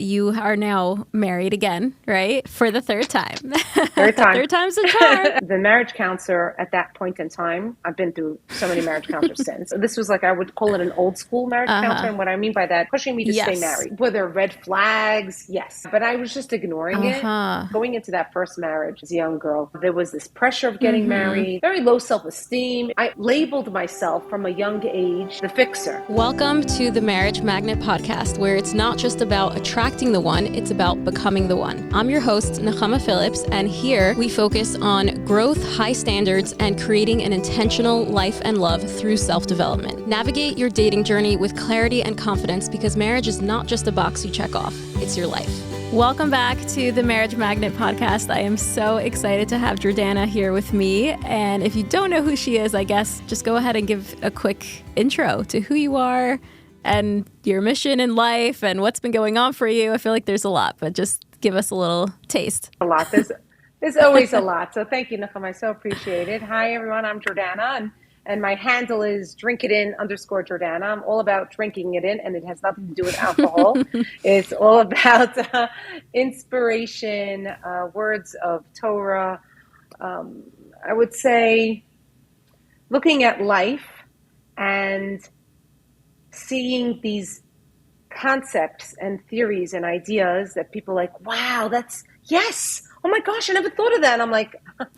you are now married again, right? For the third time. Third time. Third time's a charm. The marriage counselor at that point in time, I've been through so many marriage counselors since. This was like, I would call it an old school marriage counselor. And what I mean by that, pushing me to stay married. Were there red flags? Yes. But I was just ignoring it. Going into that first marriage as a young girl, there was this pressure of getting married, very low self-esteem. I labeled myself from a young age the fixer. Welcome to the Marriage Magnet podcast, where it's not just about attracting the one, it's about becoming the one. I'm your host, Nechama Phillips, and here we focus on growth, high standards, and creating an intentional life and love through self-development. Navigate your dating journey with clarity and confidence, because marriage is not just a box you check off, it's your life. Welcome back to the Marriage Magnet podcast. I am so excited to have Jordana here with me. And if you don't know who she is, I guess just go ahead and give a quick intro to who you are and your mission in life and what's been going on for you. I feel like there's a lot, but just give us a little taste. A lot. There's always a lot. So thank you, Nechama. I so appreciate it. Hi, everyone. I'm Jordana, and my handle is _Jordana. I'm all about drinking it in, and it has nothing to do with alcohol. It's all about inspiration, words of Torah. I would say looking at life and seeing these concepts and theories and ideas that people are like, wow, yes. Oh my gosh, I never thought of that. And I'm like,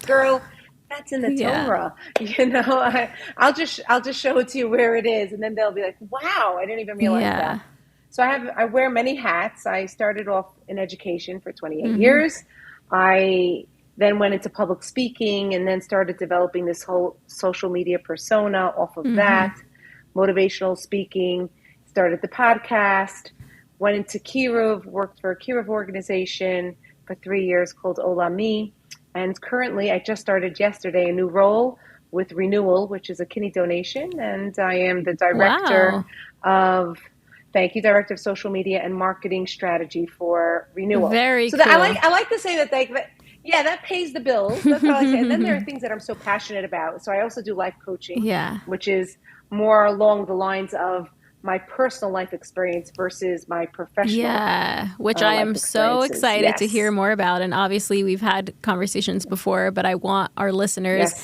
girl, that's in the Torah. You know, I'll just show it to you where it is. And then they'll be like, wow, I didn't even realize that. So I wear many hats. I started off in education for 28 years. I then went into public speaking and then started developing this whole social media persona off of that, motivational speaking, started the podcast, went into Kiruv, worked for a Kiruv organization for 3 years called Olami. And currently, I just started yesterday a new role with Renewal, which is a kidney donation. And I am the director director of social media and marketing strategy for Renewal. Very cool. So I like to say that that pays the bills. That's how I say it. And then there are things that I'm so passionate about. So I also do life coaching, which is more along the lines of my personal life experience versus my professional which I am so excited to hear more about. And obviously we've had conversations before, but I want our listeners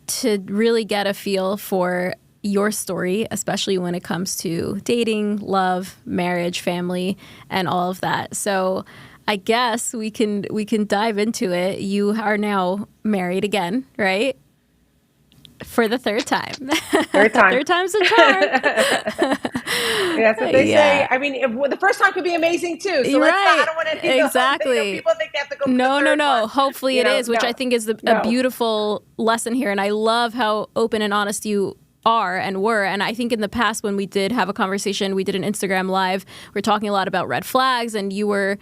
to really get a feel for your story, especially when it comes to dating, love, marriage, family, and all of that. So I guess we can dive into it. You are now married again, right? For the third time. Third time. Third time's a charm. That's what they say. I mean, the first time could be amazing too. So I don't want to exactly. People think they have to go. No. Hopefully it is, which I think is a beautiful lesson here. And I love how open and honest you are and were. And I think in the past when we did have a conversation, we did an Instagram live. We were talking a lot about red flags, and you were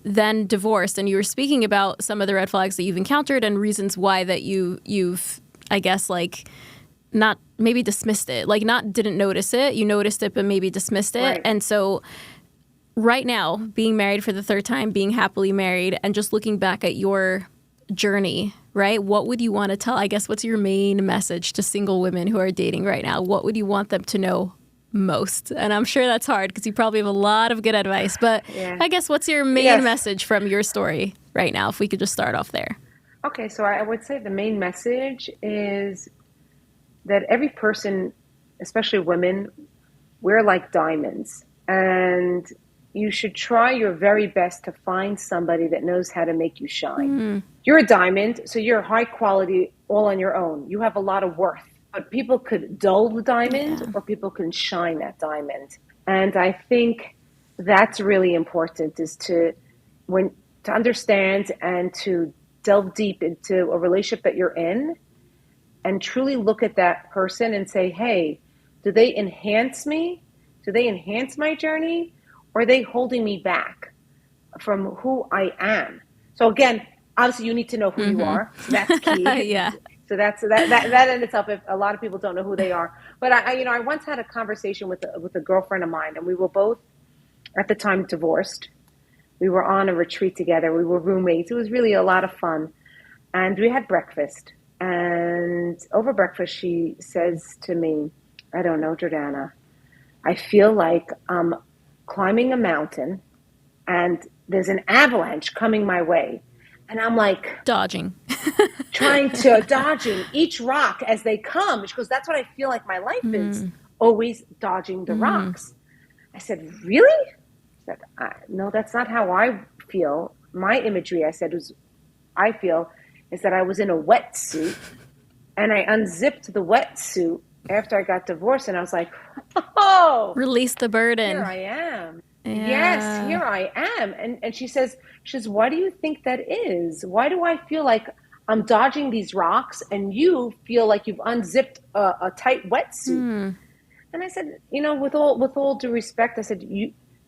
then divorced, and you were speaking about some of the red flags that you've encountered and reasons why that you've I guess not maybe dismissed it, not didn't notice it. You noticed it, but maybe dismissed it. Right. And so right now, being married for the third time, being happily married, and just looking back at your journey, right? What would you want to tell? I guess what's your main message to single women who are dating right now? What would you want them to know most? And I'm sure that's hard because you probably have a lot of good advice, but I guess what's your main message from your story right now, if we could just start off there? Okay, so I would say the main message is that every person, especially women, we're like diamonds. And you should try your very best to find somebody that knows how to make you shine. You're a diamond, so you're high quality all on your own. You have a lot of worth. But people could dull the diamond or people can shine that diamond. And I think that's really important, is to understand and to delve deep into a relationship that you're in and truly look at that person and say, hey, do they enhance me? Do they enhance my journey? Or are they holding me back from who I am? So again, obviously you need to know who you are. So that's key. So that in itself, if a lot of people don't know who they are. But I once had a conversation with a girlfriend of mine, and we were both at the time divorced. We were on a retreat together. We were roommates. It was really a lot of fun. And we had breakfast. And over breakfast, she says to me, I don't know, Jordana, I feel like I'm climbing a mountain and there's an avalanche coming my way. And I'm like Dodging. dodging each rock as they come. She goes, that's what I feel like my life is, always dodging the rocks. I said, really? She said, no, that's not how I feel. My imagery, I said, I feel is that I was in a wetsuit and I unzipped the wetsuit after I got divorced, and I was like, oh, Release the burden. Here I am. Yeah. Yes, here I am. And she says, why do you think that is? Why do I feel like I'm dodging these rocks and you feel like you've unzipped a tight wetsuit? And I said, with all due respect, I said,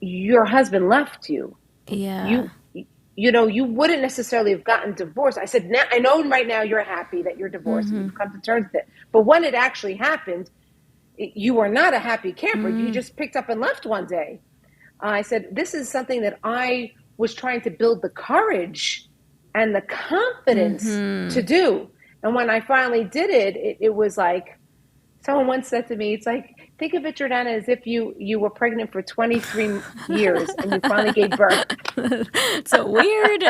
your husband left you. Yeah. You wouldn't necessarily have gotten divorced. I said, now, I know right now you're happy that you're divorced and you've come to terms with it. But when it actually happened, you were not a happy camper. You just picked up and left one day. I said, this is something that I was trying to build the courage and the confidence to do. And when I finally did it, it was like, someone once said to me, it's like, think of it, Jordana, as if you were pregnant for 23 years and you finally gave birth. It's a weird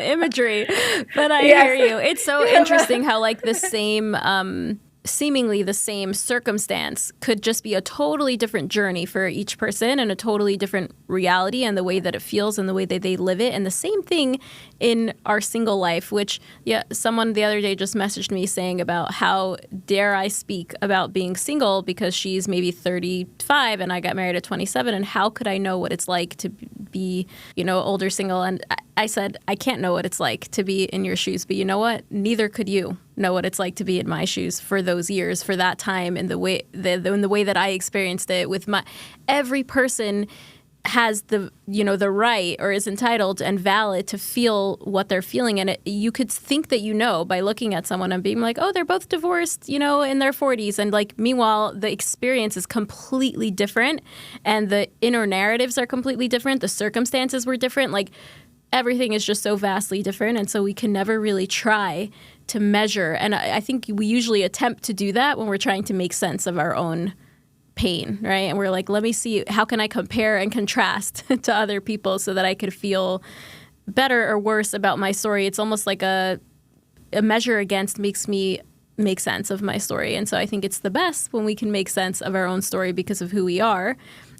imagery, but I hear you. It's so interesting how like the same, seemingly the same circumstance could just be a totally different journey for each person and a totally different reality and the way that it feels and the way that they live it. And the same thing in our single life, which, someone the other day just messaged me saying about how dare I speak about being single because she's maybe 35 and I got married at 27. And how could I know what it's like to be, older single? And I said, I can't know what it's like to be in your shoes. But you know what? Neither could you know what it's like to be in my shoes for those years, for that time, and the way that I experienced it. With every person has the right or is entitled and valid to feel what they're feeling, and you could think that by looking at someone and being like, oh, they're both divorced, in their 40s, and like meanwhile the experience is completely different, and the inner narratives are completely different. The circumstances were different. Like everything is just so vastly different, and so we can never really try to measure. And I think we usually attempt to do that when we're trying to make sense of our own pain, right? And we're like, let me see, how can I compare and contrast to other people so that I could feel better or worse about my story? It's almost like a measure against makes me make sense of my story. And so I think it's the best when we can make sense of our own story because of who we are,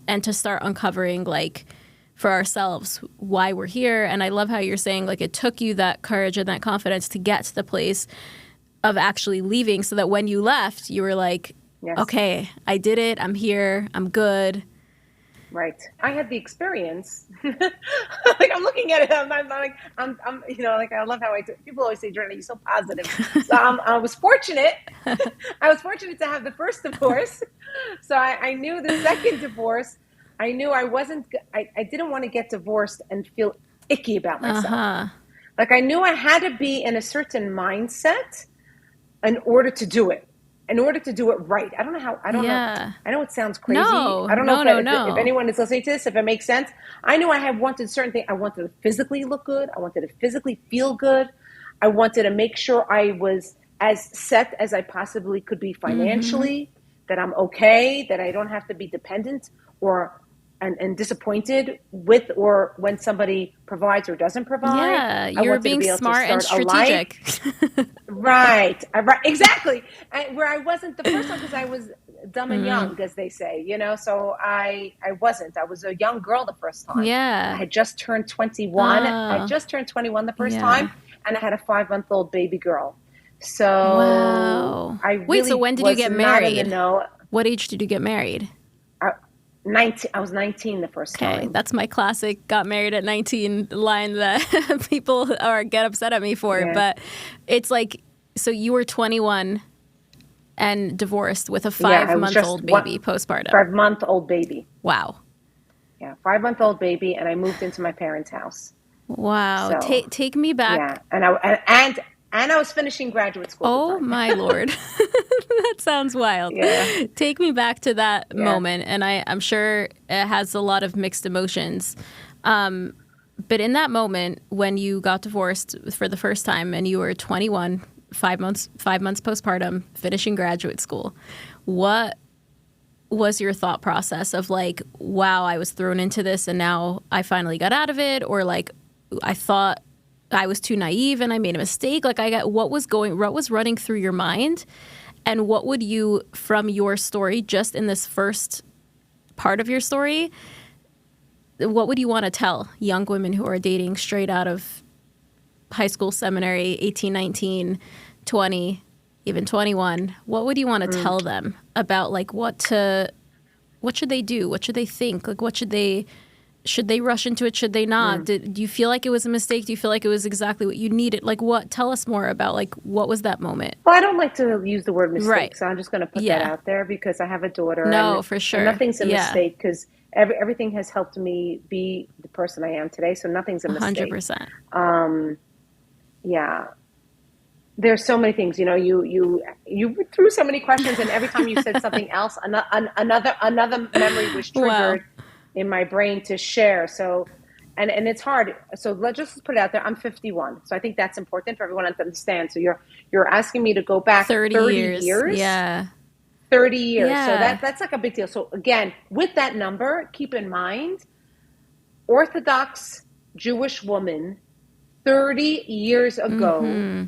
and to start uncovering, like, for ourselves why we're here. And I love how you're saying, like, it took you that courage and that confidence to get to the place of actually leaving, so that when you left, you were like, yes, okay, I did it. I'm here. I'm good. Right. I had the experience. Like, I'm looking at it. I'm like, I love how people always say, Jordana, you're so positive. So I was fortunate. I was fortunate to have the first divorce. So I knew the second divorce. I knew I didn't want to get divorced and feel icky about myself. Like, I knew I had to be in a certain mindset in order to do it. In order to do it right. I don't know. I know it sounds crazy. No, I don't know if anyone is listening to this, if it makes sense. I knew I had wanted certain things. I wanted to physically look good. I wanted to physically feel good. I wanted to make sure I was as set as I possibly could be financially, that I'm okay, that I don't have to be dependent and disappointed with or when somebody provides or doesn't provide. Yeah, you're being smart and strategic. Right, exactly. Where I wasn't the first time, because I was dumb and young, as they say, so I wasn't. I was a young girl the first time. Yeah. I had just turned 21. I just turned 21 the first time, and I had a 5-month-old baby girl. So wow. I really Wait, so when did you get married? No. What age did you get married? 19. I was 19 the first time. Okay, that's my classic got married at 19 line that people get upset at me for. Yeah. But it's like, so you were 21 and divorced with a 5-month-old baby postpartum. 5-month-old baby. Wow. Yeah, 5-month-old baby, and I moved into my parents' house. Wow. So, take me back. Yeah, and I was finishing graduate school. Oh, my Lord. That sounds wild. Yeah. Take me back to that moment. And I'm sure it has a lot of mixed emotions. But in that moment, when you got divorced for the first time and you were 21, 5 months postpartum, finishing graduate school, what was your thought process of like, wow, I was thrown into this and now I finally got out of it? Or like, I thought I was too naive and I made a mistake? Like, what was running through your mind? And what would you, from your story, just in this first part of your story, what would you want to tell young women who are dating straight out of high school, seminary, 18, 19, 20, even 21? What would you want to tell them about like what should they do? What should they think? Like should they rush into it? Should they not? Do you feel like it was a mistake? Do you feel like it was exactly what you needed? Like tell us more about like, what was that moment? Well, I don't like to use the word mistake, Right. so I'm just going to put that out there because I have a daughter. No, for sure. And nothing's a mistake because everything has helped me be the person I am today, so nothing's a mistake. 100%. Yeah. There's so many things, you threw so many questions, and every time you said something else, another memory was triggered in my brain to share. So, and it's hard. So let's just put it out there. I'm 51. So I think that's important for everyone to understand. So you're asking me to go back 30 years. Yeah. 30 years. Yeah. So that's like a big deal. So again, with that number, keep in mind, Orthodox Jewish woman, 30 years ago,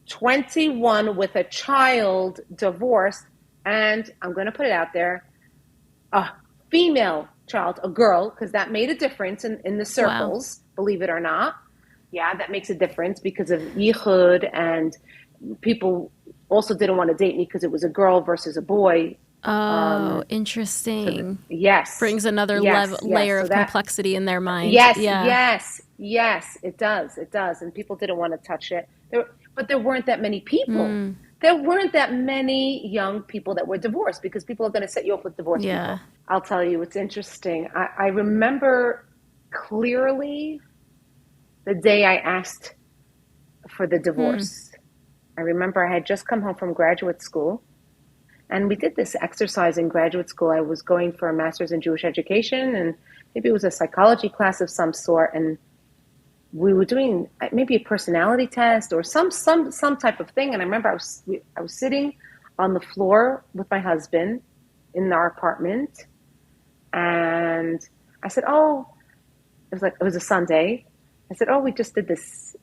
21 with a child, divorced, and I'm going to put it out there, a female child, a girl, because that made a difference in the circles, believe it or not. Yeah, that makes a difference because of yichud, and people also didn't want to date me because it was a girl versus a boy. Oh, interesting. So yes. Brings another layer of complexity in their mind. Yes, it does. It does. And people didn't want to touch it. But there weren't that many people. There weren't that many young people that were divorced because people are going to set you up with divorced people. I'll tell you, it's interesting. I remember clearly the day I asked for the divorce. I remember I had just come home from graduate school, and we did this exercise in graduate school. I was going for a master's in Jewish education, and maybe it was a psychology class of some sort, and we were doing maybe a personality test or some type of thing. And I remember I was sitting on the floor with my husband in our apartment, and I said, it was a Sunday. I said, we just did this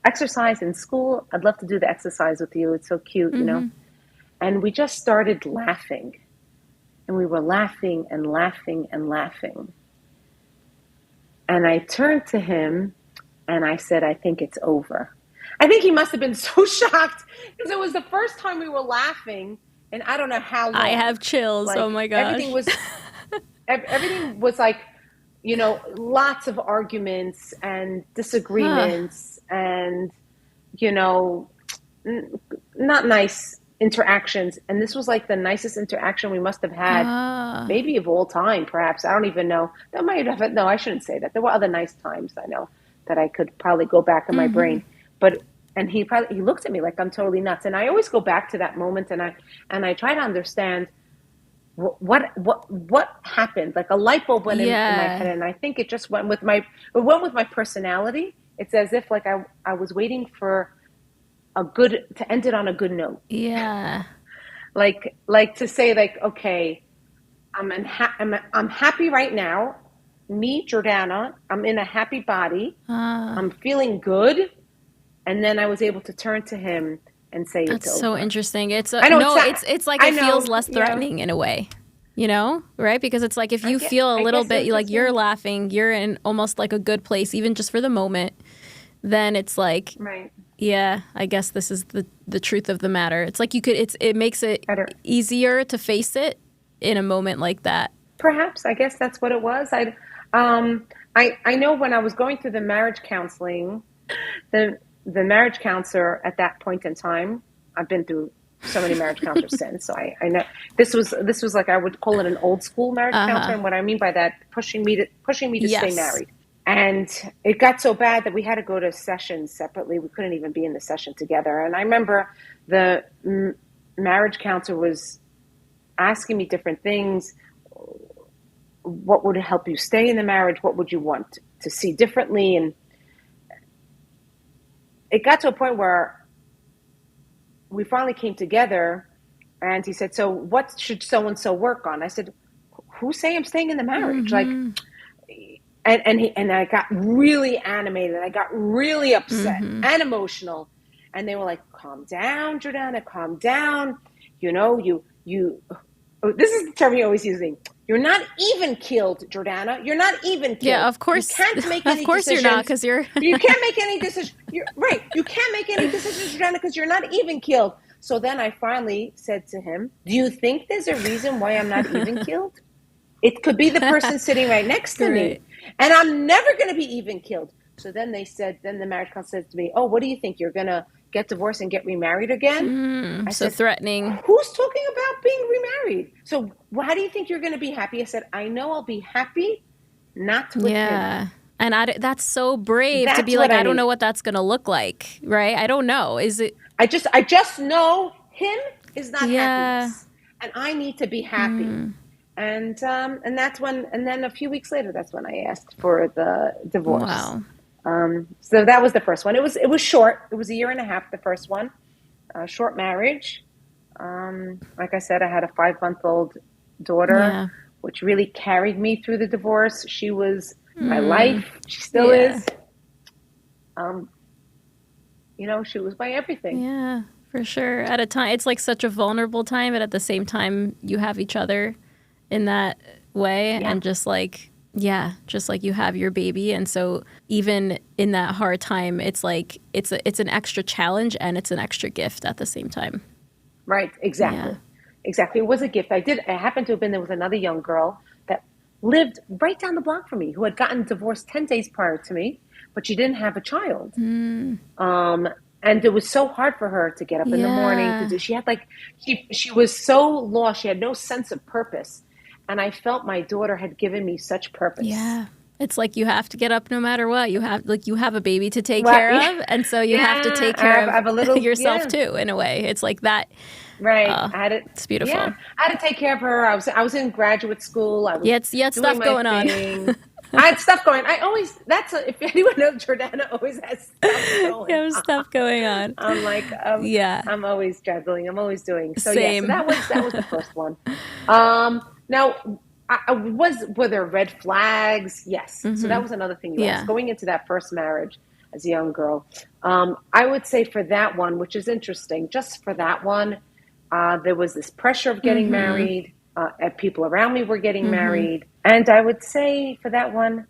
exercise in school. I'd love to do the exercise with you. It's so cute, you know? And we just started laughing, and we were laughing and laughing and laughing. And I turned to him and I said, I think it's over. I think he must have been so shocked because it was the first time we were laughing, and I don't know how long. I have chills. Like, oh my gosh. Everything was like, lots of arguments and disagreements and, not nice interactions. And this was like the nicest interaction we must have had, maybe of all time, perhaps. I don't even know. That might have, no, I shouldn't say that. There were other nice times I know that I could probably go back in my brain. And he looked at me like I'm totally nuts. And I always go back to that moment, and I try to understand what happened. Like a light bulb went in my head, and I think it just went with my personality. It's as if like I was waiting for to end it on a good note. Yeah. like to say like, okay, I'm happy right now. Me, Jordana, I'm in a happy body. I'm feeling good. And then I was able to turn to him and say, that's it's so over. interesting. It's like it feels less threatening in a way, right? Because it's like if you feel a little bit like you're laughing, you're in almost like a good place, even just for the moment, then it's like, right. Yeah, I guess this is the truth of the matter. It's like it makes it easier to face it in a moment like that. Perhaps, I guess that's what it was. I know when I was going through the marriage counseling, the marriage counselor at that point in time, I've been through so many marriage counselors since, so I know this was like, I would call it an old school marriage counselor, and what I mean by that, pushing me to stay married. And it got so bad that we had to go to sessions separately. We couldn't even be in the session together. And I remember the marriage counselor was asking me different things. What would help you stay in the marriage? What would you want to see differently? And it got to a point where we finally came together, And he said, so what should so-and-so work on? I said, who's saying I'm staying in the marriage? Like, and I got really animated. I got really upset and emotional. And they were like, calm down, Jordana, calm down. You know, this is the term he always using. You're not even killed, Jordana. You're not even killed. Yeah, of course. You can't make Of any course decisions. you're not, because you're... You can't make any decisions. You're right. You can't make any decisions, Jordana, because you're not even killed. So then I finally said to him, do you think there's a reason why I'm not even killed? It could be the person sitting right next to me. And I'm never going to be even killed. So then the marriage counsel said to me, oh, what do you think? You're going to get divorced and get remarried again? I so said, threatening. who's talking about being remarried? So how do you think you're going to be happy? I said, I know I'll be happy, not with him. And that's so brave to That's be like, what I I don't need. know what that's going to look like, right? I don't know. Is it? I just know him is not happiness. And I need to be happy. And that's when, and then a few weeks later, that's when I asked for the divorce. Wow. So that was the first one. It was short. It was a year and a half, the first one. Short marriage. Like I said, I had a 5-month-old daughter, which really carried me through the divorce. She was my life. She still is. You know, she was my everything. Yeah, for sure. At a time, it's like such a vulnerable time, but at the same time, you have each other in that way. And just like you have your baby. And so even in that hard time, it's like, it's an extra challenge and it's an extra gift at the same time. Right. Exactly. Yeah. Exactly. It was a gift. I happened to have been there with another young girl that lived right down the block from me who had gotten divorced 10 days prior to me, but she didn't have a child. And it was so hard for her to get up in the morning. She had she was so lost. She had no sense of purpose. And I felt my daughter had given me such purpose. Yeah. It's like you have to get up no matter what. You have a baby to take care of. And so you have to take care of yourself too, in a way. It's like that. Right. It's beautiful. Yeah. I had to take care of her. I was in graduate school. I was you had stuff going on. I had stuff going. If anyone knows, Jordana always has stuff going. You have stuff going on. I'm like, I'm always juggling. I'm always doing. So Same. Yeah, so that was the first one. Now, were there red flags? Yes. So that was another thing you asked. Going into that first marriage as a young girl, I would say for that one, which is interesting, just for that one, there was this pressure of getting married. And people around me were getting married. And I would say for that one,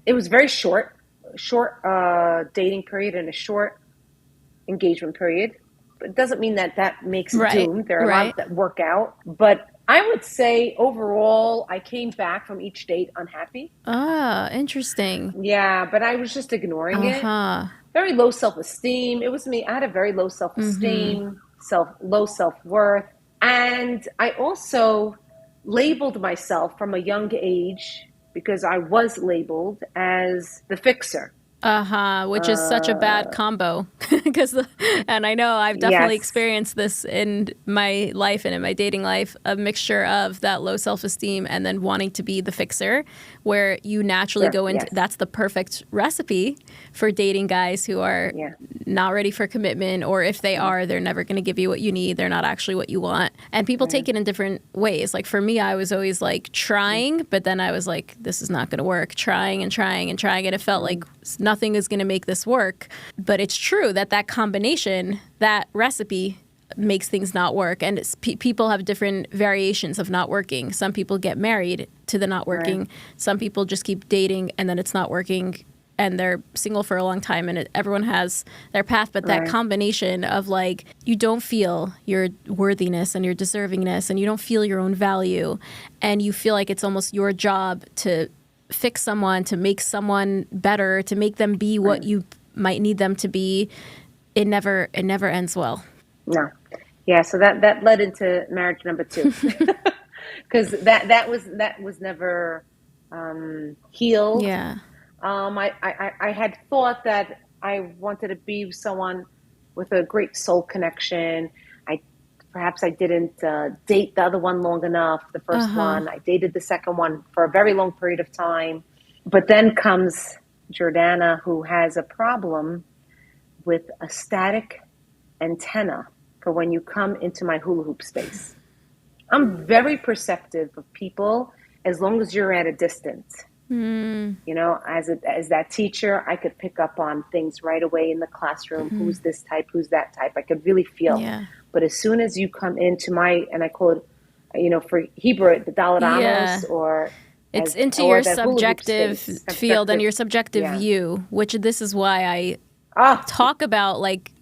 it was very short dating period and a short engagement period. But it doesn't mean that makes doom. There are a lot that work out. But I would say overall, I came back from each date unhappy. Interesting. Yeah, but I was just ignoring it. Very low self-esteem. It was me. I had a very low self-esteem, low self-worth. And I also labeled myself from a young age, because I was labeled as the fixer. Which is such a bad combo. And I know I've definitely experienced this in my life and in my dating life, a mixture of that low self-esteem and then wanting to be the fixer, where you naturally go into, that's the perfect recipe for dating guys who are not ready for commitment, or if they are, they're never going to give you what you need. They're not actually what you want. And people take it in different ways. Like for me, I was always like trying, but then I was like, this is not going to work. Trying and trying and trying. And it felt like nothing is going to make this work. But it's true that combination, that recipe makes things not work. And people have different variations of not working. Some people get married to the not working. Some people just keep dating and then it's not working and they're single for a long time, and everyone has their path. But that combination of like, you don't feel your worthiness and your deservingness, and you don't feel your own value, and you feel like it's almost your job to fix someone, to make someone better, to make them be what you might need them to be. It never ends well. No. Yeah. So that led into marriage number 2, because that was never healed. Yeah. I had thought that I wanted to be someone with a great soul connection. Perhaps I didn't date the other one long enough, the first one. I dated the second one for a very long period of time. But then comes Jordana, who has a problem with a static antenna for when you come into my hula hoop space. I'm very perceptive of people as long as you're at a distance. You know, as that teacher, I could pick up on things right away in the classroom. Who's this type? Who's that type? I could really feel. Yeah. But as soon as you come into my, and I call it, you know, for Hebrew, the Daladamos, or it's as, into or your that hula hoop subjective space, field and your subjective view, which this is why I talk about like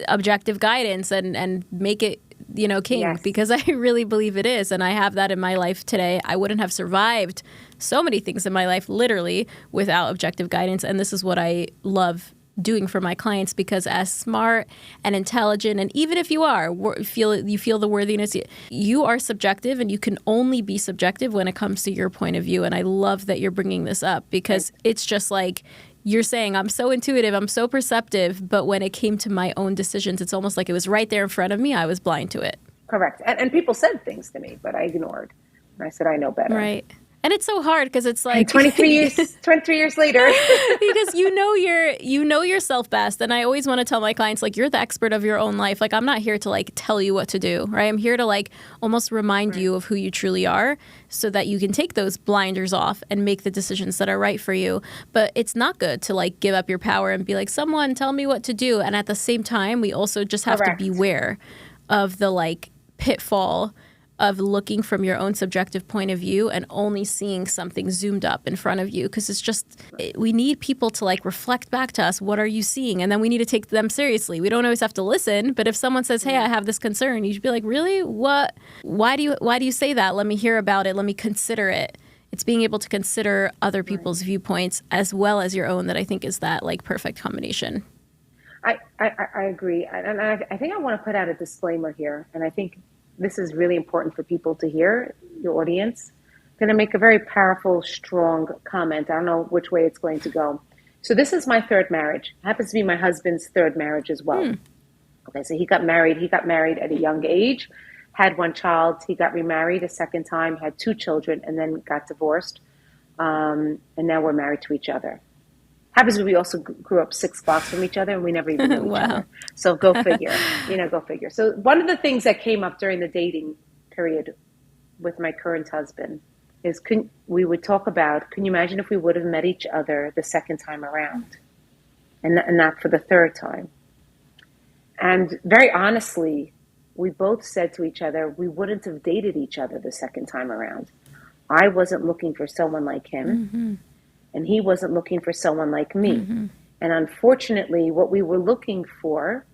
objective guidance and make it, you know, king, because I really believe it is. And I have that in my life today. I wouldn't have survived so many things in my life, literally, without objective guidance. And this is what I love doing for my clients, because as smart and intelligent, and even if you are, you feel the worthiness, you are subjective, and you can only be subjective when it comes to your point of view. And I love that you're bringing this up, because it's just like, you're saying, I'm so intuitive, I'm so perceptive, but when it came to my own decisions, it's almost like it was right there in front of me. I was blind to it. Correct. And people said things to me, but I ignored. And I said, I know better. Right. And it's so hard because it's like and 23 years later, because you know yourself best. And I always want to tell my clients, like, you're the expert of your own life. Like, I'm not here to like tell you what to do, right? I'm here to like almost remind you of who you truly are, so that you can take those blinders off and make the decisions that are right for you. But it's not good to like give up your power and be like, someone tell me what to do. And at the same time, we also just have to beware of the like pitfall of looking from your own subjective point of view and only seeing something zoomed up in front of you. Because it's just, we need people to like reflect back to us, what are you seeing? And then we need to take them seriously. We don't always have to listen, but if someone says, hey, I have this concern, you should be like, really? What? Why do you say that? Let me hear about it. Let me consider it. It's being able to consider other people's viewpoints as well as your own that I think is that like perfect combination. I agree. And I think I want to put out a disclaimer here. And I think this is really important for people to hear, your audience. I'm going to make a very powerful, strong comment. I don't know which way it's going to go. So this is my third marriage. It happens to be my husband's third marriage as well. Okay, so he got married at a young age, had one child. He got remarried a second time, had two children, and then got divorced. And now we're married to each other. Happens to be we also grew up 6 blocks from each other, and we never even knew each other. So go figure, go figure. So one of the things that came up during the dating period with my current husband is we would talk about, can you imagine if we would have met each other the second time around and not for the third time? And very honestly, we both said to each other, we wouldn't have dated each other the second time around. I wasn't looking for someone like him. And he wasn't looking for someone like me. And unfortunately, what we were looking for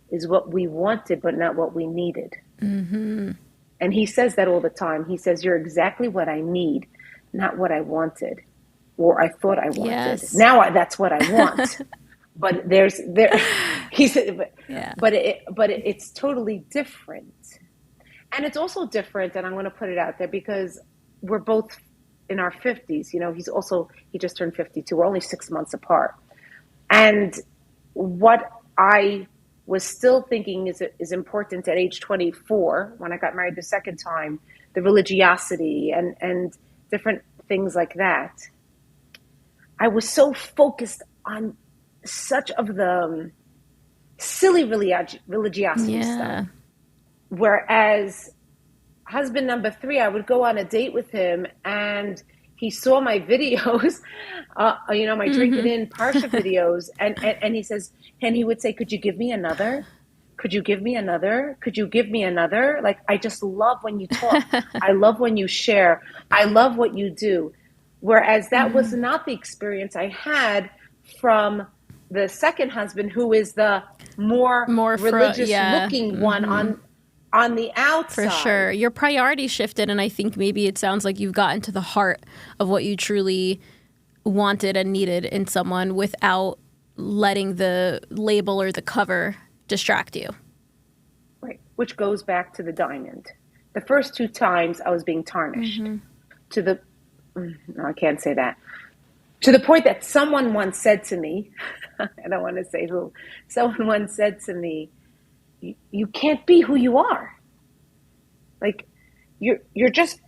is what we wanted, but not what we needed. And he says that all the time. He says, you're exactly what I need, not what I wanted, or I thought I wanted. Yes. Now that's what I want. But he said, but it's totally different. And it's also different, and I'm going to put it out there, because we're both in our 50s, he just turned 52. We're only 6 months apart. And what I was still thinking is important at age 24, when I got married the second time, the religiosity and different things like that. I was so focused on such of the silly religiosity stuff. Whereas husband number 3, I would go on a date with him, and he saw my videos, my drinking in Parsha videos, and he says, and he would say, could you give me another? Could you give me another? Could you give me another? Like, I just love when you talk. I love when you share. I love what you do. Whereas that was not the experience I had from the second husband, who is the more religious looking one on the outside. For sure. Your priorities shifted, and I think maybe it sounds like you've gotten to the heart of what you truly wanted and needed in someone without letting the label or the cover distract you. Right. Which goes back to the diamond. The first 2 times I was being tarnished. No, I can't say that. To the point that someone once said to me, I don't want to say who, someone once said to me, you can't be who you are. Like, you're just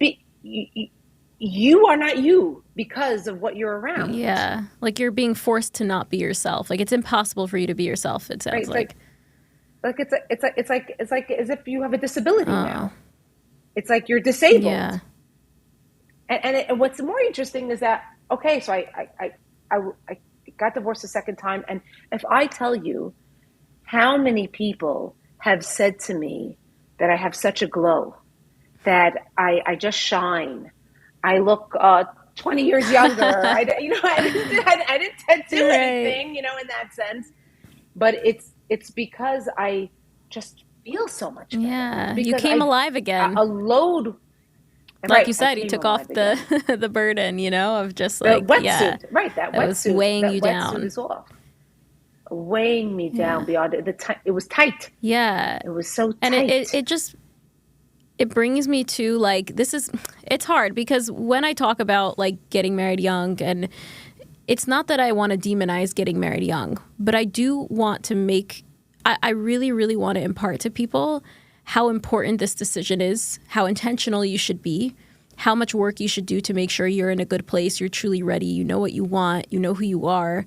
you are not you because of what you're around. Yeah, like you're being forced to not be yourself. Like, it's impossible for you to be yourself, it sounds like. like it's like as if you have a disability Oh, now. It's like you're disabled. yeah. And what's more interesting is that, okay, so I got divorced a second time, and if I tell you how many people have said to me that I have such a glow, that I just shine, I look 20 years younger. I didn't do Right. anything, in that sense, but it's because I just feel so much better Yeah. You because came alive again. a load. Like Right, you I said, you came took off alive again. the burden, of just The like, yeah, wetsuit, right? That that was wetsuit, weighing that you wetsuit down. is off, weighing me down Yeah. beyond it. It was tight. Yeah. It was so And tight. it just, it brings me to like, it's hard because when I talk about like getting married young, and it's not that I want to demonize getting married young, but I do want to I really, really want to impart to people how important this decision is, how intentional you should be, how much work you should do to make sure you're in a good place, you're truly ready, you know what you want, you know who you are.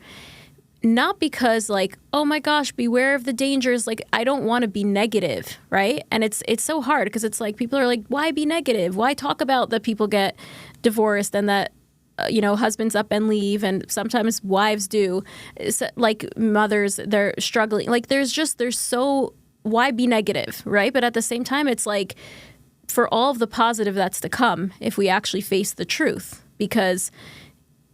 Not because like, oh my gosh, beware of the dangers. Like, I don't want to be negative, right? And it's so hard because it's like people are like, why be negative? Why talk about that people get divorced and that husbands up and leave, and sometimes wives do. Like mothers, they're struggling. Like there's so, why be negative, right? But at the same time, it's like for all of the positive that's to come if we actually face the truth, because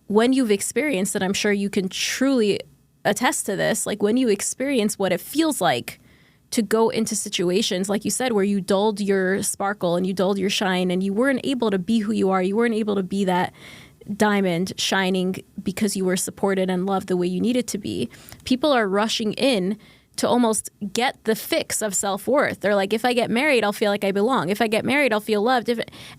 when you've experienced it, I'm sure you can truly attest to this. Like when you experience what it feels like to go into situations, like you said, where you dulled your sparkle and you dulled your shine and you weren't able to be who you are. You weren't able to be that diamond shining because you were supported and loved the way you needed to be. People are rushing in to almost get the fix of self-worth. They're like, if I get married, I'll feel like I belong. If I get married, I'll feel loved.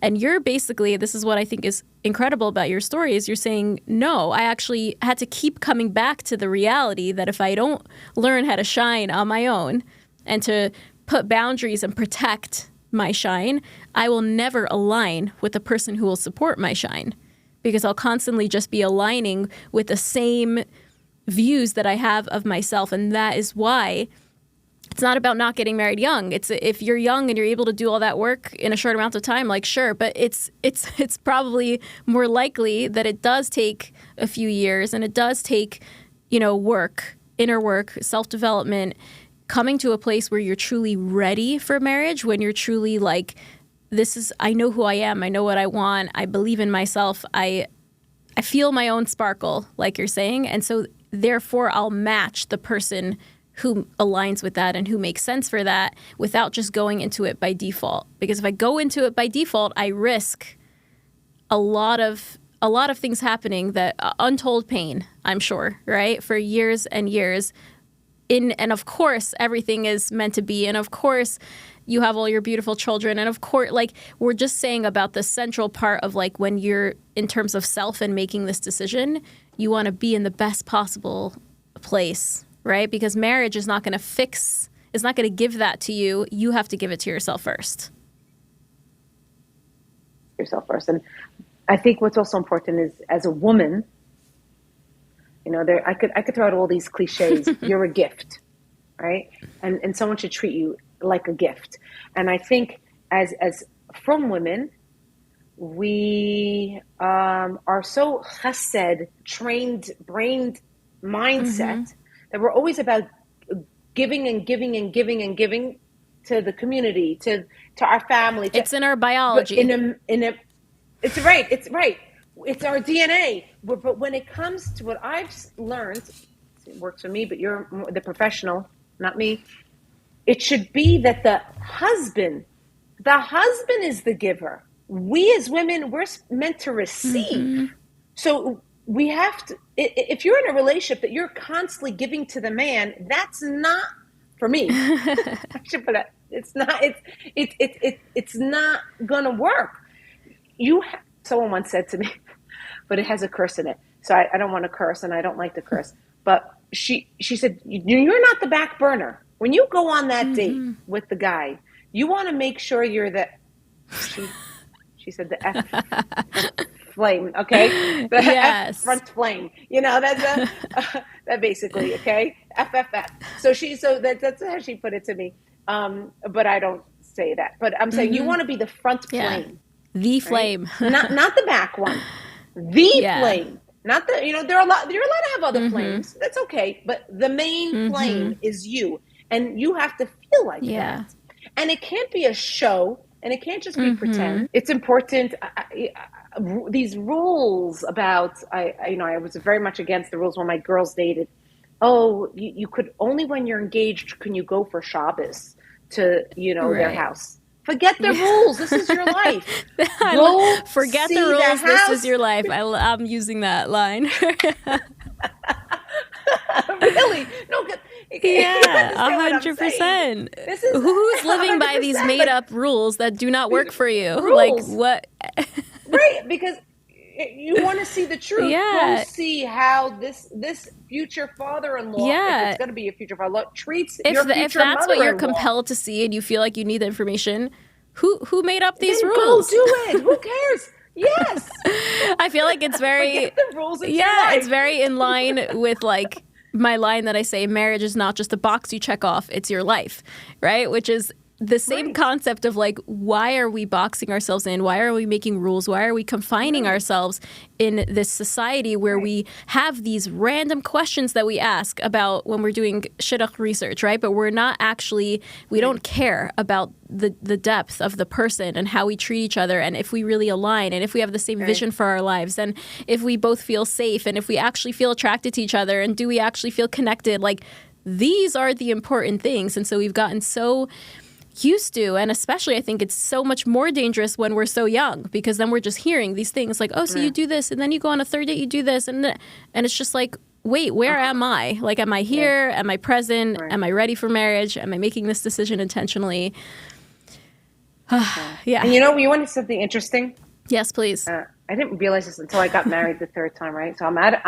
And you're basically, this is what I think is incredible about your story, is you're saying, no, I actually had to keep coming back to the reality that if I don't learn how to shine on my own and to put boundaries and protect my shine, I will never align with the person who will support my shine, because I'll constantly just be aligning with the same views that I have of myself. And that is why it's not about not getting married young. It's if you're young and you're able to do all that work in a short amount of time, like sure, but it's probably more likely that it does take a few years, and it does take, work, inner work, self-development, coming to a place where you're truly ready for marriage, when you're truly like, I know who I am, I know what I want, I believe in myself, I feel my own sparkle, like you're saying, and so therefore, I'll match the person who aligns with that and who makes sense for that without just going into it by default. Because if I go into it by default, I risk a lot of things happening, that untold pain, I'm sure, right? For years and years. And of course, everything is meant to be. And of course, you have all your beautiful children. And of course, like we're just saying about the central part of like when you're in terms of self and making this decision, you want to be in the best possible place, right? Because marriage is not going to give that to you. You have to give it to yourself first. And I think what's also important is, as a woman, I could throw out all these cliches. You're a gift, right? And someone should treat you like a gift. And I think as from women, we are so chesed, trained, brained mindset that we're always about giving and giving and giving and giving to the community, to our family. It's in our biology. It's right. It's our DNA. But when it comes to what I've learned, it works for me, but you're the professional, not me. It should be that the husband is the giver. We as women, we're meant to receive. So we have to, if you're in a relationship that you're constantly giving to the man, that's not for me. I should put it. It's not gonna work. Someone once said to me, but it has a curse in it, so I don't want to curse, and I don't like to curse. But she said, you're not the back burner. When you go on that date with the guy, you want to make sure you're the. She said the F flame, okay? The Yes. front flame. That's that basically, okay? FFF. So that's how she put it to me. But I don't say that. But I'm saying you want to be the front Yeah. flame. The Right? flame. Not the back one. The Yeah. flame. Not the, you're allowed to have other flames. That's okay. But the main flame is you. And you have to feel like that. And it can't be a show, and it can't just be pretend. It's important. These rules about, I was very much against the rules when my girls dated. Oh, you could only when you're engaged can you go for Shabbos to, their house. Forget the rules. This is your life. Go Forget see the rules. The this is your life. I'm using that line. Really? No. Yeah, 100%. Who's living by these made-up rules that do not work for you? Rules. Like what? Right, because you want to see the truth. Yeah. Go see how this future father-in-law, if it's going to be a future father-in-law, treats your future if that's what you're mother-in-law. compelled to see and you feel like you need the information, who made up these then rules? Go do it. Who cares? Yes. I feel like it's very Forget the rules. It's your life. It's very in line with like my line that I say, marriage is not just a box you check off, it's your life, right? Which is the same concept of like, why are we boxing ourselves in? Why are we making rules? Why are we confining ourselves in this society where we have these random questions that we ask about when we're doing shidduch research, right? But we're not actually, we don't care about the depth of the person and how we treat each other and if we really align and if we have the same vision for our lives and if we both feel safe and if we actually feel attracted to each other and do we actually feel connected? Like, these are the important things. And so we've gotten so used to, and especially I think it's so much more dangerous when we're so young because then we're just hearing these things like, oh, so you do this and then you go on a third date, you do this and it's just like, wait, where am I? Like, am I here? Am I present? Am I ready for marriage? Am I making this decision intentionally? Yeah. And you wanted something interesting? Yes, please. I didn't realize this until I got married the third time, right? So I'm at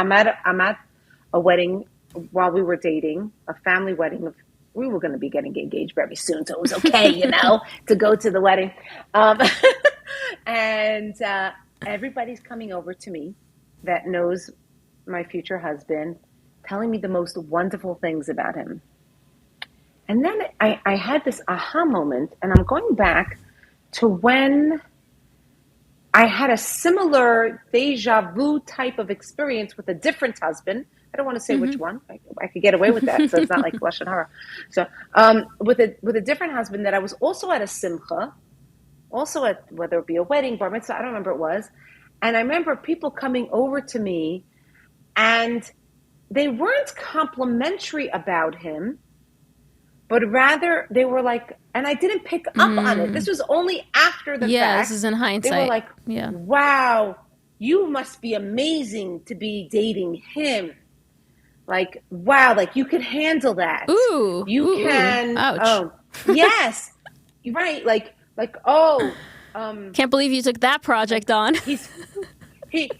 a wedding while we were dating, a family wedding. We were going to be getting engaged very soon, so it was okay, to go to the wedding. And everybody's coming over to me that knows my future husband, telling me the most wonderful things about him. And then I had this aha moment, and I'm going back to when I had a similar deja vu type of experience with a different husband. I don't want to say which one. I could get away with that, so it's not like Lashon Hara. So with a different husband that I was also at a simcha, also at whether it be a wedding, bar mitzvah, I don't remember what it was. And I remember people coming over to me, and they weren't complimentary about him, but rather they were like, and I didn't pick up on it. This was only after the fact. Yeah, this is in hindsight. They were like, wow, you must be amazing to be dating him. Like, wow, like you could handle that. You can. Ouch. Oh, yes. Right. Like, oh. Can't believe you took that project on. Right. That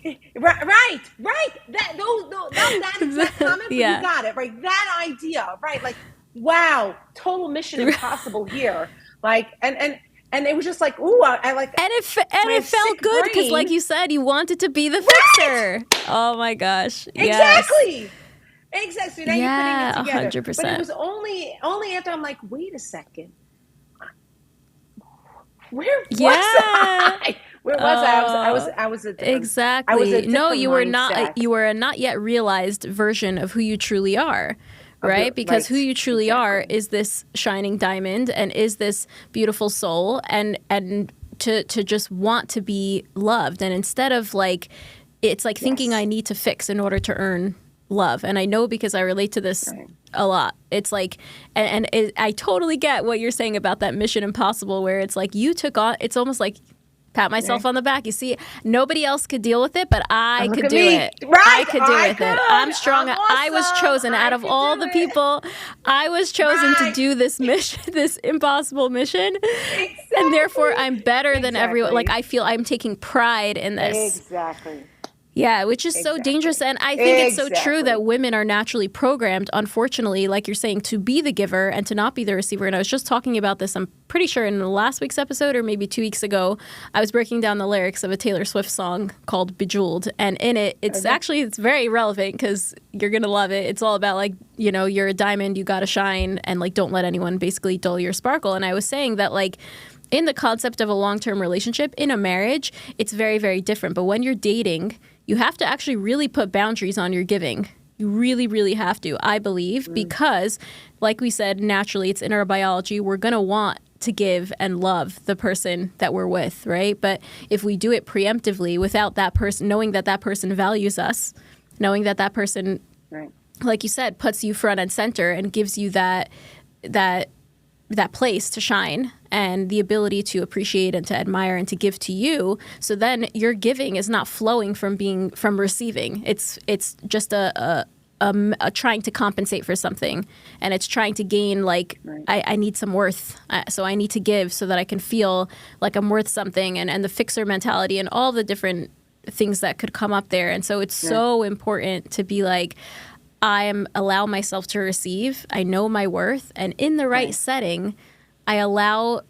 exact comment, but you got it. Right. That idea. Right. Like, wow, total mission impossible here. Like, and it was just like, ooh, I like. And it felt good because, like you said, you wanted to be the fixer. Oh my gosh. Exactly. Yes. Exactly. So now you're putting it together. 100%. But it was only after I'm like, wait a second. Where was I? Where was I? I was a different, exactly. I was a no, you were mindset. not. You were a not yet realized version of who you truly are. Right? Because who you truly are is this shining diamond and is this beautiful soul and to just want to be loved. And instead of like, it's like thinking I need to fix in order to earn love. And I know because I relate to this a lot. It's like, I totally get what you're saying about that Mission Impossible where it's like you took on, it's almost like, pat myself on the back. You see, nobody else could deal with it, but I could do it. Right. I could do it. I'm strong. I'm awesome. I was chosen out of all the people. I was chosen to do this mission, this impossible mission. Exactly. And therefore I'm better than everyone. Like I feel I'm taking pride in this. Exactly. Yeah, which is so dangerous. And I think it's so true that women are naturally programmed, unfortunately, like you're saying, to be the giver and to not be the receiver. And I was just talking about this, I'm pretty sure in last week's episode or maybe 2 weeks ago, I was breaking down the lyrics of a Taylor Swift song called Bejeweled. And in it, it's very relevant because you're going to love it. It's all about like, you know, you're a diamond, you got to shine, and like don't let anyone basically dull your sparkle. And I was saying that like, in the concept of a long-term relationship, in a marriage, it's very, very different. But when you're dating, you have to actually really put boundaries on your giving. You really, really have to, I believe, because like we said, naturally, it's in our biology. We're going to want to give and love the person that we're with, right? But if we do it preemptively without that person, knowing that that person values us, knowing that that person, like you said, puts you front and center and gives you that place to shine and the ability to appreciate and to admire and to give to you. So then your giving is not flowing from receiving. It's just a trying to compensate for something, and it's trying to gain like I need some worth, so I need to give so that I can feel like I'm worth something, and the fixer mentality and all the different things that could come up there. And so it's so important to be like, allow myself to receive. I know my worth. And in the right setting, I allow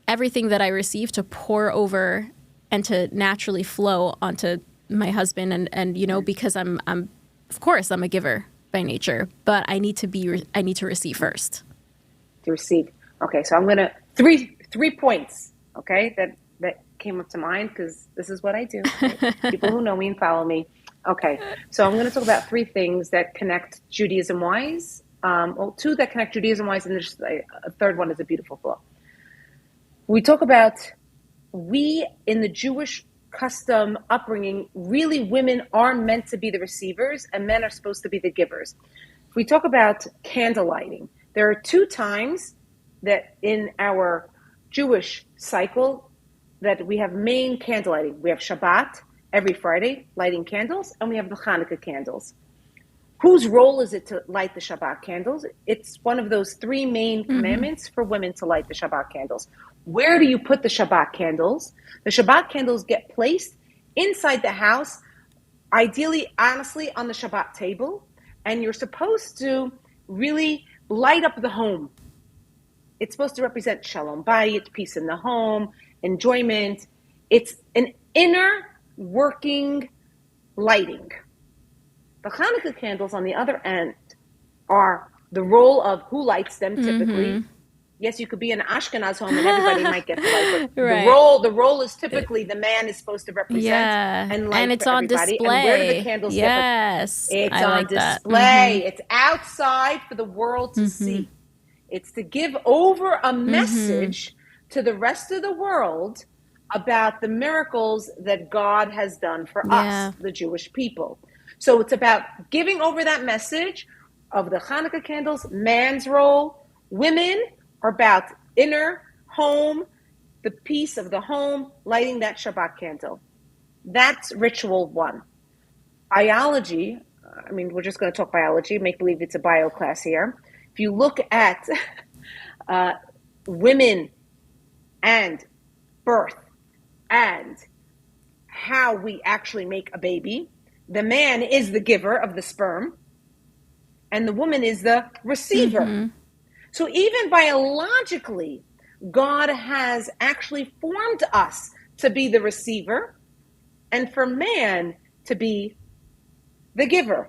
everything that I receive to pour over and to naturally flow onto my husband. And you know, because I'm of course I'm a giver by nature, but I need to receive first. To receive. Okay. So I'm going to three points. Okay. That came up to mind because this is what I do. Right? People who know me and follow me. Okay, so I'm going to talk about 3 things that connect Judaism-wise. Well, 2 that connect Judaism-wise, and there's a third one is a beautiful thought. We talk about we in the Jewish custom upbringing, really women are meant to be the receivers and men are supposed to be the givers. If we talk about candle lighting, there are 2 times that in our Jewish cycle that we have main candle lighting. We have Shabbat, every Friday, lighting candles, and we have the Hanukkah candles. Whose role is it to light the Shabbat candles? It's one of those 3 main commandments for women to light the Shabbat candles. Where do you put the Shabbat candles? The Shabbat candles get placed inside the house, ideally, honestly, on the Shabbat table, and you're supposed to really light up the home. It's supposed to represent shalom bayit, peace in the home, enjoyment. It's an inner working lighting. The Hanukkah candles, on the other end, are the role of who lights them typically. Yes, you could be in an Ashkenaz home and everybody might get the light, but the role is typically the man is supposed to represent and light, and it's on everybody. Display. And where do the candles get? It's on display. It's outside for the world to see. It's to give over a message to the rest of the world about the miracles that God has done for us, the Jewish people. So it's about giving over that message of the Hanukkah candles, man's role. Women are about inner home, the peace of the home, lighting that Shabbat candle. That's ritual 1. Biology, I mean, we're just going to talk biology, make believe it's a bio class here. If you look at women and birth, and how we actually make a baby. The man is the giver of the sperm, and the woman is the receiver. So even biologically, God has actually formed us to be the receiver, and for man to be the giver.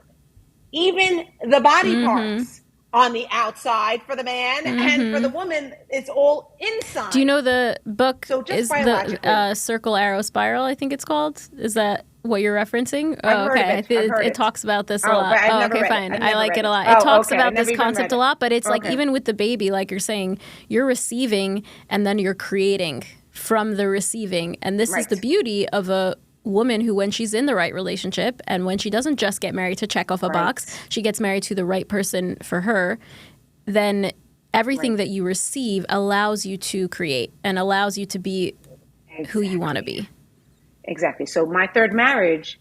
Even the body parts on the outside for the man, and for the woman, it's all inside. Do you know the book is the Circle, Arrow, Spiral, I think it's called? Is that what you're referencing? Oh, okay. It talks about this a lot. Oh, okay, fine. I like it a lot. It talks about this concept a lot, but it's like even with the baby, like you're saying, you're receiving and then you're creating from the receiving. And this is the beauty of a woman who, when she's in the right relationship and when she doesn't just get married to check off a box, she gets married to the right person for her, then everything that you receive allows you to create and allows you to be who you want to be. Exactly. So my 3rd marriage,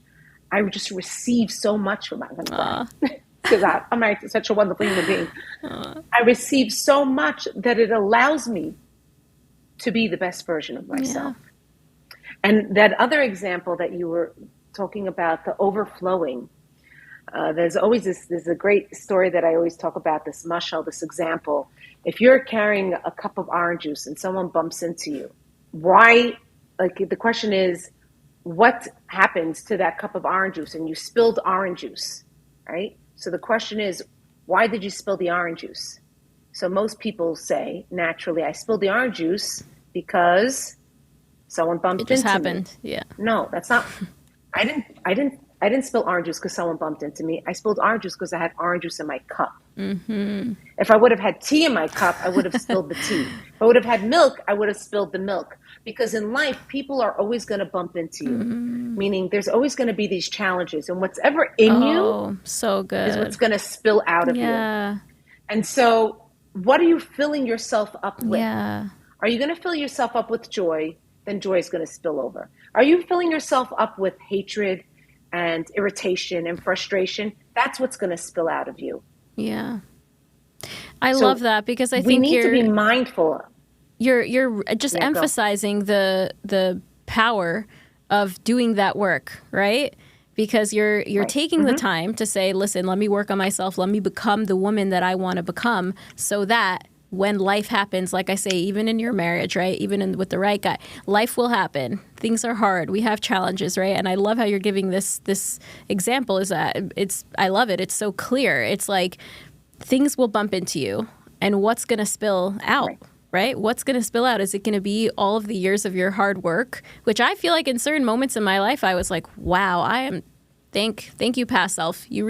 I just received so much from my husband because I'm married to such a wonderful human being. I received so much that it allows me to be the best version of myself. And that other example that you were talking about the overflowing. There's always there's a great story that I always talk about, this mashal, this example. If you're carrying a cup of orange juice and someone bumps into you, why, like the question is, what happens to that cup of orange juice? And you spilled orange juice, right? So the question is, why did you spill the orange juice? So most people say, naturally, I spilled the orange juice because someone bumped into me. It just happened, yeah. No, that's not. I didn't spill orange juice because someone bumped into me. I spilled orange juice because I had orange juice in my cup. Mm-hmm. If I would have had tea in my cup, I would have spilled the tea. If I would have had milk, I would have spilled the milk. Because in life, people are always going to bump into you. Meaning there's always going to be these challenges. And what's ever in you so good. is what's going to spill out of you. And so what are you filling yourself up with? Yeah. Are you going to fill yourself up with joy? Then joy is going to spill over. Are you filling yourself up with hatred and irritation and frustration? That's what's going to spill out of you. Yeah. I love that, because I think we need to be mindful. You're just emphasizing the power of doing that work, right? Because you're taking the time to say, listen, let me work on myself. Let me become the woman that I want to become, so that when life happens, like I say, even in your marriage, right? Even with the right guy, life will happen. Things are hard. We have challenges, right? And I love how you're giving this example. Is that I love it. It's so clear. It's like things will bump into you, and what's going to spill out, right? What's going to spill out? Is it going to be all of the years of your hard work? Which I feel like in certain moments in my life, I was like, wow, thank you, past self. You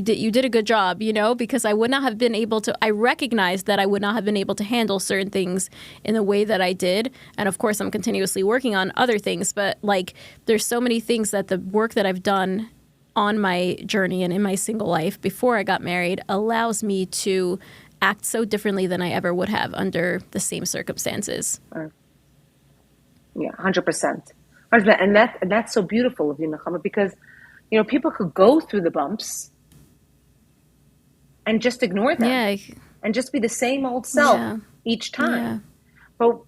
did a good job, because I would not have been able to, I recognized that I would not have been able to handle certain things in the way that I did. And of course, I'm continuously working on other things, but like there's so many things that the work that I've done on my journey and in my single life before I got married allows me to act so differently than I ever would have under the same circumstances. Yeah, 100%. And that's so beautiful of you, Nechama, because people could go through the bumps and just ignore them, and just be the same old self each time. But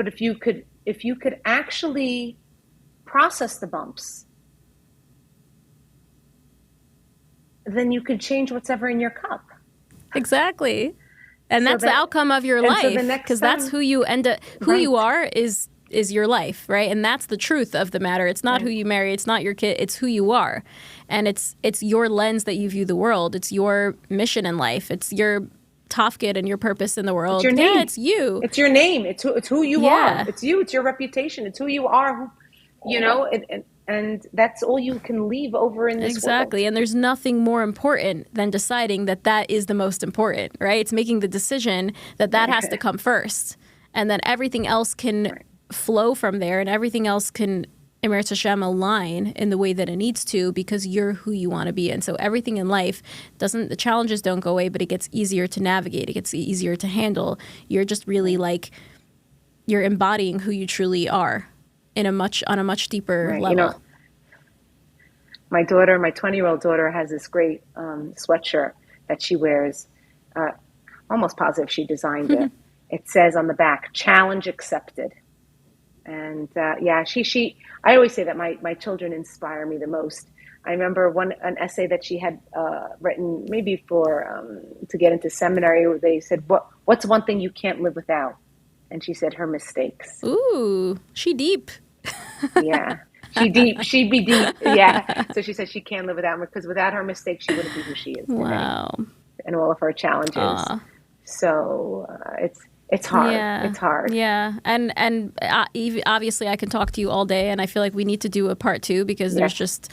if you could actually process the bumps, then you could change what's ever in your cup. Exactly. And so that's the outcome of your life, because that's who you end up, who you are is your life, right? And that's the truth of the matter. It's not who you marry, it's not your kid, it's who you are. And it's your lens that you view the world. It's your mission in life. It's your tafkid and your purpose in the world. It's your name. Yeah, it's you. It's your name. It's who you are. It's you. It's your reputation. It's who you are. And that's all you can leave over in this world. Exactly. And there's nothing more important than deciding that is the most important, right? It's making the decision that has to come first. And then everything else can flow from there, and everything else can, Emer Hashem, align in the way that it needs to, because you're who you want to be. And so everything in life the challenges don't go away, but it gets easier to navigate. It gets easier to handle. You're just really you're embodying who you truly are on a much deeper level. My 20-year-old daughter has this great sweatshirt that she wears. Almost positive she designed it. It says on the back, "Challenge accepted." And I always say that my children inspire me the most. I remember an essay that she had written, maybe for to get into seminary, where they said, "What's one thing you can't live without?" And she said, "Her mistakes." Ooh, she deep. Yeah, she'd be deep. Yeah. So she said she can't live without her, because without her mistakes, she wouldn't be who she is today. Wow. And all of her challenges. Aww. So it's hard. Yeah. It's hard. Yeah. And obviously I can talk to you all day, and I feel like we need to do a part 2, because there's just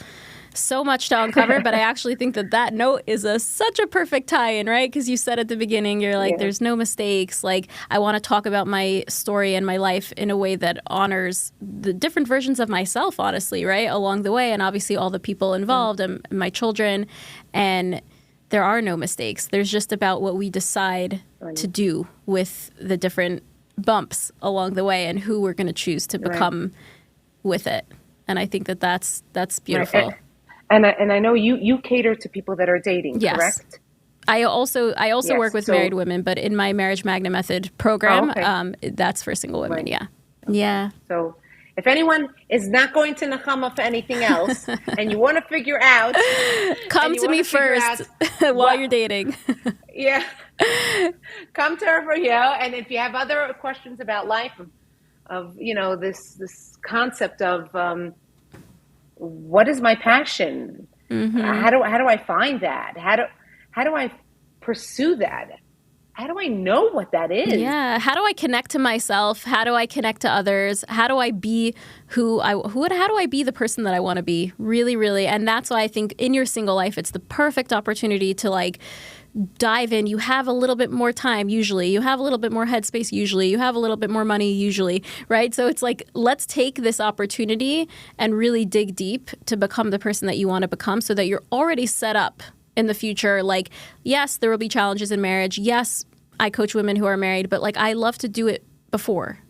so much to uncover. But I actually think that note is such a perfect tie-in, right? Because you said at the beginning, you're like, there's no mistakes. Like, I want to talk about my story and my life in a way that honors the different versions of myself, honestly, right? Along the way. And obviously all the people involved and my children. And there are no mistakes. There's just about what we decide to do with the different bumps along the way, and who we're going to choose to become with it. And I think that's beautiful. Right. And I know you cater to people that are dating, correct? I also work with married women, but in my Marriage Magnet Method program, that's for single women. Yeah. So If anyone is not going to Nechama for anything else, and you want to figure out, come to me first while you're dating. Yeah, come to her for and if you have other questions about life, of this concept of what is my passion? How do I find that? How do I pursue that? How do I know what that is? Yeah. How do I connect to myself? How do I connect to others? How do I be how do I be the person that I want to be? Really, really. And that's why I think in your single life, it's the perfect opportunity to like dive in. You have a little bit more time usually. You have a little bit more headspace usually. You have a little bit more money usually, right? So it's like, let's take this opportunity and really dig deep to become the person that you want to become so that you're already set up in the future. Like, yes, there will be challenges in marriage. Yes, I coach women who are married, but like I love to do it before.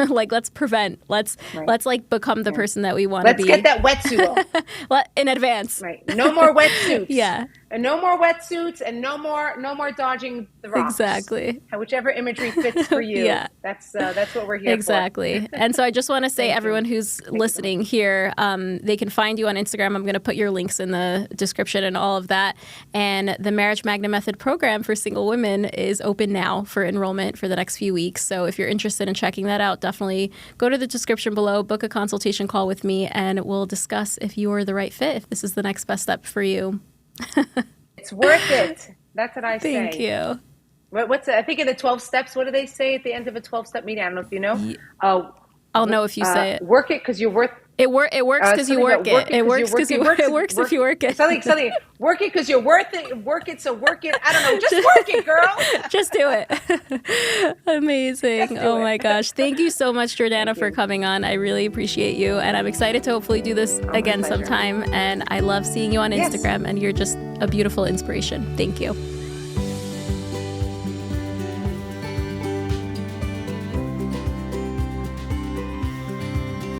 Like, let's prevent. Let's like become the person that we want to be. Let's get that wetsuit on. In advance. Right. No more wetsuits. Yeah. And no more wetsuits, and no more dodging the rocks. Exactly. Whichever imagery fits for you. Yeah. That's what we're here for. Exactly. And so I just want to say, everyone who's listening here, they can find you on Instagram. I'm going to put your links in the description and all of that. And the Marriage Magnet Method program for single women is open now for enrollment for the next few weeks. So if you're interested in checking that out, definitely go to the description below, book a consultation call with me, and we'll discuss if you're the right fit, if this is the next best step for you. It's worth it. That's what I say. Thank you. I think in the 12 steps, what do they say at the end of a 12-step meeting? I don't know if you know. I'll know if you say it. Work it because you're worth it. It works because you work it. It works because you work it. It works if you work it. Something. Work it because you're worth it. Work it, so work it. I don't know. Just work it, girl. Just do it. Amazing. Oh my gosh. Thank you so much, Jordana, for coming on. I really appreciate you. And I'm excited to hopefully do this again sometime. And I love seeing you on Instagram. And you're just a beautiful inspiration. Thank you.